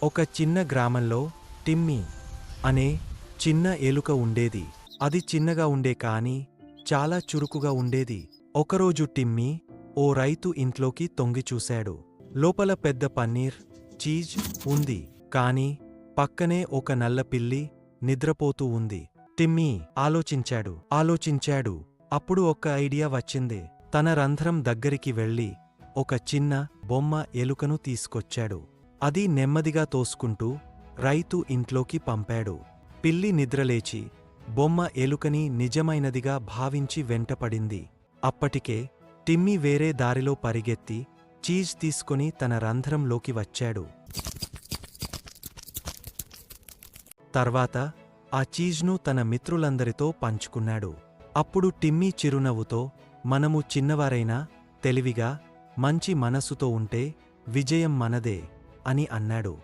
ఒక చిన్న గ్రామంలో టిమ్మీ అనే చిన్న ఎలుక ఉండేది. అది చిన్నగా ఉండే కాని చాలా చురుకుగా ఉండేది. ఒకరోజు టిమ్మీ ఓ రైతు ఇంట్లోకి తొంగి చూశాడు. లోపల పెద్ద పన్నీర్, చీజ్ ఉంది. కాని పక్కనే ఒక నల్ల పిల్లి నిద్రపోతూ ఉంది. టిమ్మీ ఆలోచించాడు. అప్పుడు ఒక ఐడియా వచ్చింది. తన రంధ్రం దగ్గరికి వెళ్ళి ఒక చిన్న బొమ్మ ఎలుకను తీసుకొచ్చాడు. అది నెమ్మదిగా తోసుకుంటూ రైతు ఇంట్లోకి పంపాడు. పిల్లి నిద్రలేచి బొమ్మ ఎలుకని నిజమైనదిగా భావించి వెంటపడింది. అప్పటికే టిమ్మీ వేరే దారిలో పరిగెత్తి చీజ్ తీసుకొని తన రంధ్రంలోకి వచ్చాడు. తర్వాత ఆ చీజ్ను తన మిత్రులందరితో పంచుకున్నాడు. అప్పుడు టిమ్మీ చిరునవ్వుతో, మనము చిన్నవారైనా తెలివిగా, మంచి మనసుతో ఉంటే విజయం మనదే అని అన్నాడు.